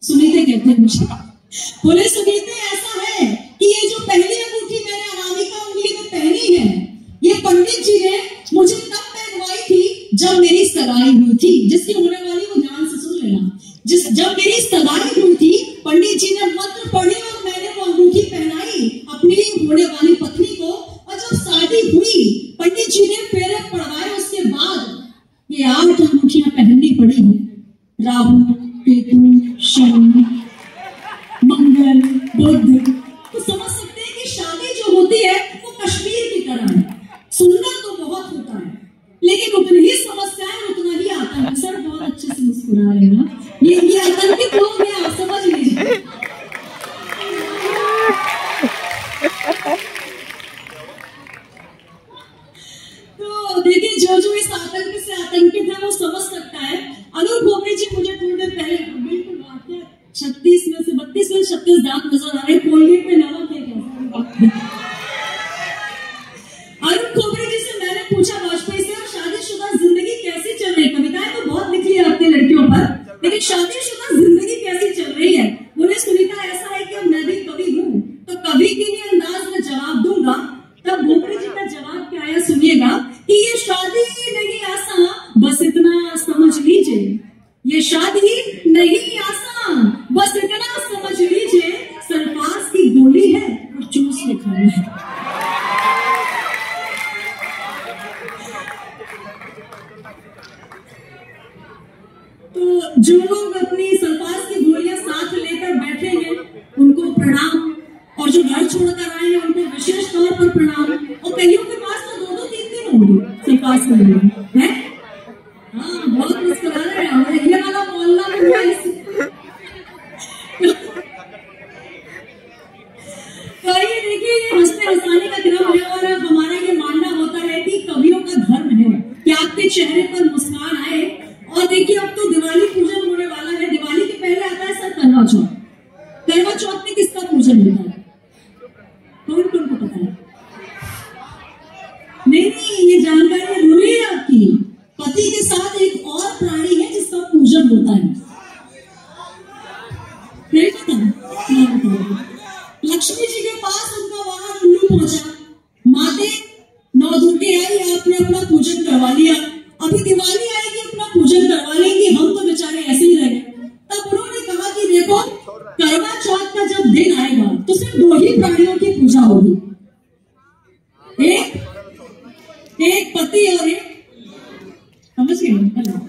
सुनीते कहते हैं मुझे, बोले सुनीते ऐसा है कि ये जो पहली अंगूठी मैंने अनामिका उंगली में पहनी है, ये पंडित जी ने मुझे तब पहनवाई थी जब मेरी सगाई हुई थी। जिसकी होने वाली वो ध्यान से सुन लेना। जब मेरी सगाई हुई थी, पंडित जी ने मंत्र पढ़े और मैंने वो अंगूठी पहनाई अपनी होने वाली पत्नी को। और जब शादी हुई, पंडित जी ने फेरे पढ़वाए, उसके बाद ये 8 अंगूठियां पहननी पड़ी है। राहु, केतु, शनि, मंगल, बुध। तो समझ सकते हैं कि शादी जो होती है वो कश्मीर की तरह है। सुंदर तो बहुत होता है, लेकिन उतनी ही समस्याएं, उतना ही आतंक। सर बहुत अच्छे से मुस्कुरा रहे हैं ना, ये आतंकित लोग हैं, आप समझ लीजिए। तो देखिए, जो इस आतंक से आतंकित है वो समझ सकता है। अनूप भोगरे जी मुझे थोड़ी देर पहले बिल्कुल 36 में से 32 में 36 दांत नजर आ रहे, कोलगेट में नमक है क्या? अनूप भोगरे जी से मैंने पूछा वाजपेयी से, शादीशुदा जिंदगी कैसी चल रही? कविताएं तो बहुत लिखी है अपने लड़कियों पर, लेकिन शादीशुदा जिंदगी कैसी चल रही है? बोले सुनीता ऐसा है कि अब मैं भी कवि हूँ, तो कवि के लिए अंदाज में जवाब दूंगा। तब भोगरे जी का जवाब क्या आया सुनिएगा कि ये शादी नहीं आसान, बस इतना समझ लीजिए। ये शादी नहीं आसान, बस इतना समझ लीजिए। सल्फास की गोली है और चूस के खाना है। तो जो लोग अपनी सल्फास की गोलियां साथ लेकर बैठे हैं उनको प्रणाम, और जो घर छोड़कर आए हैं उनको विशेष तौर पर प्रणाम। और कईयों के पास तो 2-2 3-3 होंगी सल्फास की गोलियां है। हाँ, बहुत मुस्कुरा रहे हैं। ये वाला मोहल्ला में तो ये देखिए, ये हंसते हंसाने का क्रम है। और हमारा ये मानना होता है कि कवियों का धर्म है कि आपके चेहरे पर मुस्कान आए। और देखिए, अब तो दिवाली पूजन होने वाला है। दिवाली के पहले आता है सर करवा चौथ। करवा चौथ में किसका पूजन होता है? कौन को पता है? नहीं, ये जानकारी जरूरी है आपकी। पति के साथ एक और प्राणी है जिसका पूजन होता है। नहीं पता? लक्ष्मी जी के पास उनका वहां उल्लू पहुंचा, माते 9 दुर्गे आई, आपने अपना पूजन करवा लिया, अभी दिवाली आएगी, अपना पूजन करवा लेंगे, हम तो बेचारे ऐसे ही रहे। तब उन्होंने कहा कि देखो, करवा चौथ का जब दिन आएगा तो सिर्फ 2 ही प्राणियों की पूजा होगी, एक पति और एक, समझ गए?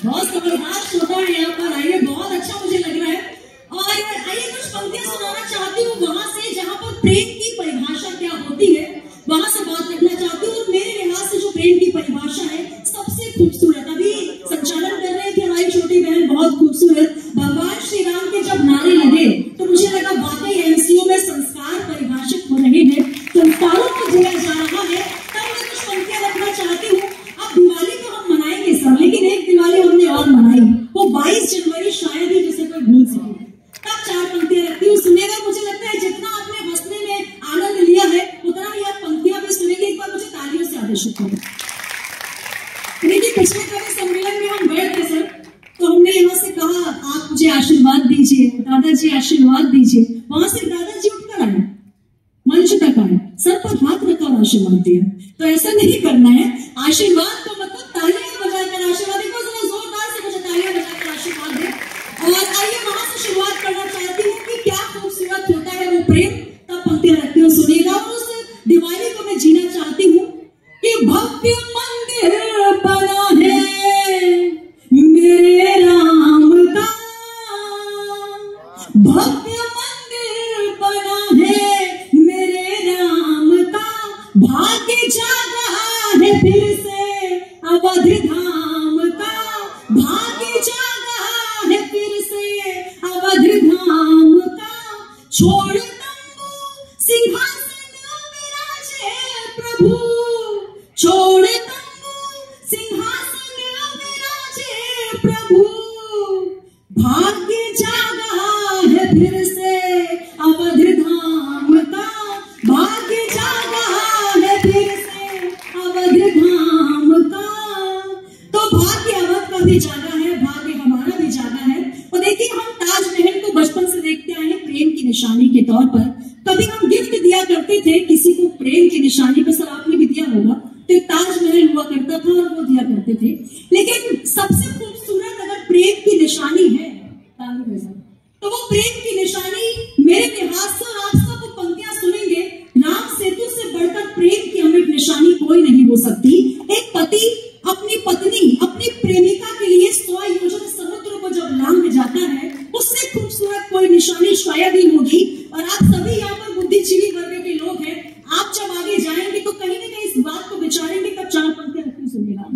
बहुत समझदार श्रोता है यहाँ पर। आइए, बहुत अच्छा मुझे लग रहा है। और आइए कुछ पंक्तियां सुनाना चाहती हूँ वहां से जहां पर प्रेम की परिभाषा क्या होती है, वहां से बात करना चाहती हूँ। और मेरे लिहाज से जो प्रेम की परिभाषा है सबसे खूबसूरत, अभी संचालन कर रहे थे हमारी छोटी बहन, बहुत खूबसूरत। भगवान श्री राम के जब नारे लगे तो मुझे लगा वाकई एमसीयू में संस्कार परिभाषित हो रहे हैं, संस्कारों को जिया जा रहा है। तब मैं कुछ पंक्तियां रखना चाहती हूँ। अब दिवाली तो हम मनाएंगे सर, लेकिन एक दिवाली हमने और मनाई, वो 22 जनवरी शायद ही जिसे कोई भूल सके। तब 4 पंक्तियां रखती हूँ, सुनेगा। मुझे लगता है जितना आपने हंसने में आनंद लिया है उतना ही आप पंक्तियां भी सुनेंगे। एक बार मुझे तालियों से आदेशित करें। देखिए, पिछले कवि सम्मेलन में हम गए थे सर, तो हमने यहाँ से कहा आप मुझे आशीर्वाद दीजिए, दादाजी आशीर्वाद दीजिए। वहां से दादाजी उठकर आए, मंच तक आए, सर पर हाथ रखा और आशीर्वाद दिया। तो ऐसा नहीं करना है। आशीर्वाद तो मतलब तालियां बजाकर आशीर्वाद, एक बार जोरदार से मुझे तालियां बजाकर आशीर्वाद दें। और आइए वहां से शुरुआत करना चाहती हूँ कि क्या खूबसूरत होता है वो प्रेम। तब पंक्तियां रखती हूँ, सुनिएगा। और उस दिवाली को मैं जीना चाहती हूँ कि भव्य मंदिर बना है मेरे राम का, भव्य मंदिर बना है मेरे राम का, भाग्य जागा है फिर से अवध धाम का, भाग्य जागा है फिर से अवध धाम का। छोड़ तंबू सिंहासन विराजे प्रभु, छोड़ तंबू सिंहासन विराजे प्रभु, भाग्य जागा है फिर से अवध धाम का, भाग्य जागा है फिर से अवध धाम का। तो भाग्य अवध का भी जागा है, भाग्य हमारा भी जागा है। और देखिए, हम ताजमहल को बचपन निशानी के तौर पर। कभी हम गिफ्ट दिया करते थे किसी को प्रेम की निशानी पर, सर आपने भी दिया होगा, तो एक ताजमहल हुआ करता था और वो दिया करते थे। लेकिन सबसे खूबसूरत अगर प्रेम की निशानी है तो वो प्रेम की निशानी मेरे लिहाज से, और आप सब पंक्तियां सुनेंगे, राम सेतु से बढ़कर प्रेम की अमिट निशानी कोई नहीं हो सकती। एक पति अपनी पत्नी, अपनी प्रेमिका के लिए 100 योजन समुद्र को जब लांघ जाता है, उससे खूबसूरत कोई निशानी शायद ही होगी। और आप सभी यहाँ पर बुद्धिजीवी वर्ग के लोग हैं, आप जब आगे जाएंगे तो कहीं ना कहीं इस बात को विचारेंगे, तब 4 पंक्तियां रखनी सुनेगा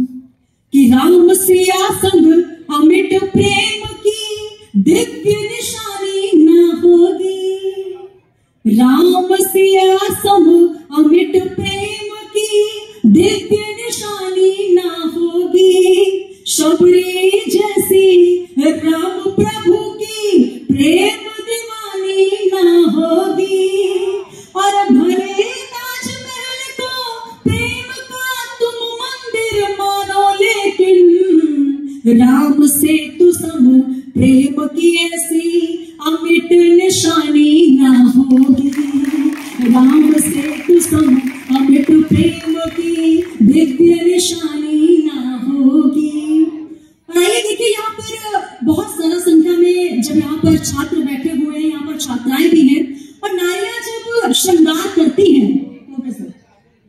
कि राम सिया संग अमिट प्रेम की दिव्य निशानी न होगी, राम सिया संग अमिट प्रेम की दिव्य निशानी न होगी, शबरी जैसी राम प्रभु की प्रेम दीवानी न होगी, और भले ताजमहल को प्रेम का तुम मंदिर मानो, लेकिन राम सेतु सम प्रेम की ऐसी अमिट निशानी न होगी, राम सेतु सम अमिट प्रेम की दिव्य निशानी न होगी। और आइए देखिए, यहाँ पर बहुत सारा संख्या में जब यहाँ पर छात्र बैठे हुए हैं, यहाँ पर छात्राएं भी हैं, और नारियां जब श्रृंगार करती हैं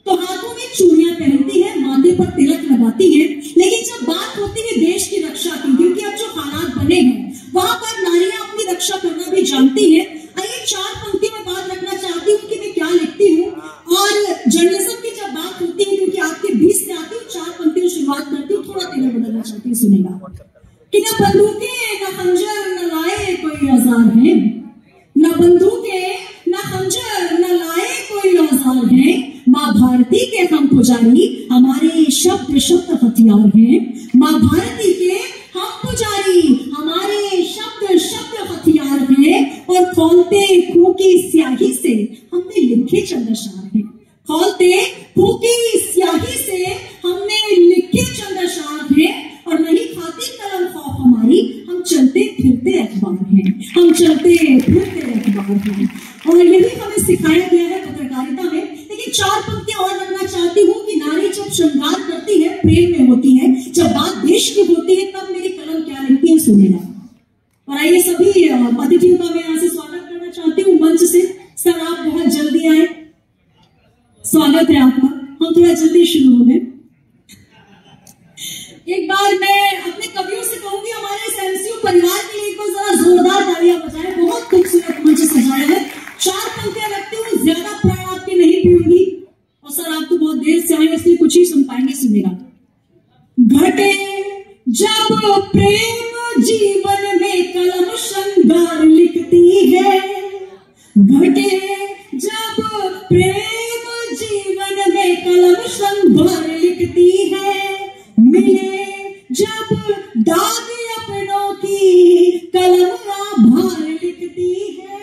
तो हाथों में चूड़ियां पहनती है, माथे पर तिलक लगाती है। लेकिन जब बात होती है देश की रक्षा की, क्योंकि अब जो हालात बने हैं वहां पर नारियां अपनी रक्षा करना भी जानती है। आइए 4 पंक्ति में बात रखना चाहती हूँ कि मैं क्या लिखती हूँ, और जर्नलिज्म की जब बात होती है, क्योंकि आपके 20 से आती हूँ, 4 पंक्तियों शुरुआत करती हूँ, थोड़ा तेवर बदलना चाहती हूँ, सुनेगा कि न बंदूकें न खंजर न लाए कोई औजार है, न बंदूकें न खंजर न लाए कोई औजार है, माँ भारती के हम पुजारी हमारे शब्द शब्द हथियार हैं, माँ भारती के हम पुजारी हमारे शब्द शब्द हथियार हैं, और खोलते फूकी स्याही से हमने लिखे चंद अशार हैं, खोलते फूकी स्याही से हमने लिखे चंद अशार हैं, और नहीं खाती कलम खौफ हमारी, हम चलते फिरते अखबार हैं, हम चलते फिरते अखबार हैं। और यही हमें सिखाया गया है पत्रकारिता में। लेकिन 4 पंक्तियां और रखना चाहती हूँ कि नारी जब श्रृंगार करती है, प्रेम में होती है, जब बात देश की होती है, तब मेरी कलम क्या लिखती है, सुनेगा। और आइए सभी अतिथियों का मैं यहाँ से स्वागत करना चाहती हूँ मंच से। सर आप बहुत जल्दी आए, स्वागत है आपका, हम थोड़ा जल्दी शुरू हो गए। एक बार मैं अपने कवियों से कहूंगी हमारे इस एमसीयू परिवार के लिए एक बार जरा जोरदार तालियां बजाएं, बहुत खूबसूरत मंच सजाया है। 4 पंक्तियां रखती हूँ, ज्यादा प्राण आपकी नहीं पीऊंगी, और सर आप तो बहुत देर से आए इसलिए कुछ ही सुन पाएंगे, सुनेगा। घटे जब प्रेम जीवन में कलम श्रृंगार लिखती है, घटे जब प्रेम जीवन में कलम श्रृंगार लिखती है, मिले जब दाग अपनों की कलम आभार लिखती है,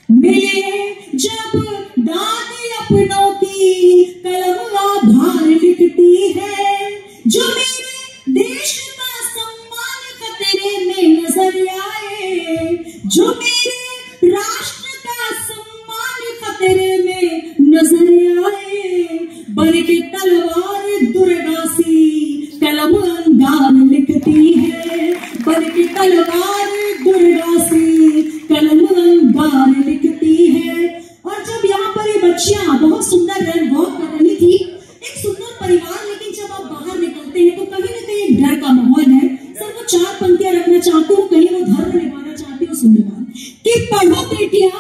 मिले जब दाग अपनों की कलम आभार लिखती है, जो मेरे देश का सम्मान खतरे में नजर आए, जो मेरे राष्ट्र का सम्मान खतरे में नजर आए, बन के तलवार दुर्गा सी कलम अंगार लिखती है, बन के तलवार दुर्गा सी कलम अंगार लिखती है। और जब यहाँ पर ये बच्चियां बहुत सुंदर रन वॉक कर रही थी, एक सुंदर परिवार, लेकिन जब आप बाहर निकलते हैं तो कहीं ना कहीं एक डर का माहौल है। सर वो 4 पंक्तियां रखना चाहती हूँ, कहीं वो धर्म निभाना चाहती हूँ, सुनेगा कि पढ़ो बेटियां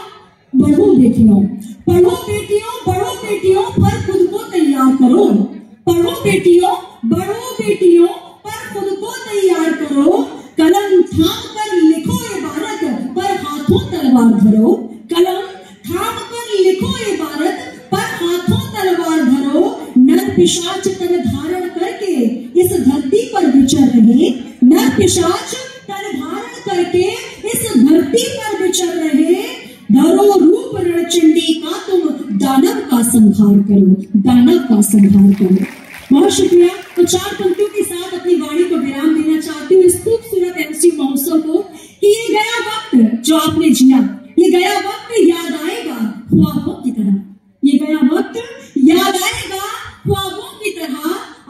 बढ़ो बेटियों, पढ़ो बेटियों बढ़ो बेटियों, पर खुद को तैयार करो, पढ़ो बेटियों बढ़ो बेटियों, पर खुद को तैयार करो, कलम थाम कर लिखो इबारत, पर हाथों तलवार धरो, कलम थाम कर लिखो इबारत, पर हाथों तलवार धरो, नर पिशाच तन धारण करके इस धरती पर विचर रहे, नर पिशाच तन धारण करके इस धरती पर विचर रहे, धरो रूप रणचंडी का तुम दानव का संहार करो, दानव का संहार करो। बहुत शुक्रिया। तो 4 पंक्तियों के साथ अपनी वाणी को विराम देना चाहती हूँ इस खूबसूरत एमसी महोत्सव को, कि ये गया वक्त जो आपने जिया, ये गया वक्त ख्वाबों की तरह। ये गया वक्त याद आएगा ख्वाबों की तरह,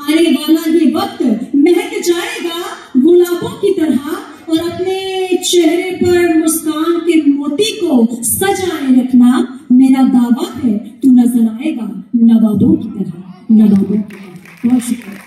आने वाला ये वक्त महक जाएगा गुलाबों की तरह, और अपने चेहरे पर मुस्कान के मोती को सजाए रखना मेरा दावा है, तू नजर आएगा नवाबों की तरह, नवाबों की तरह। बहुत शुक्रिया।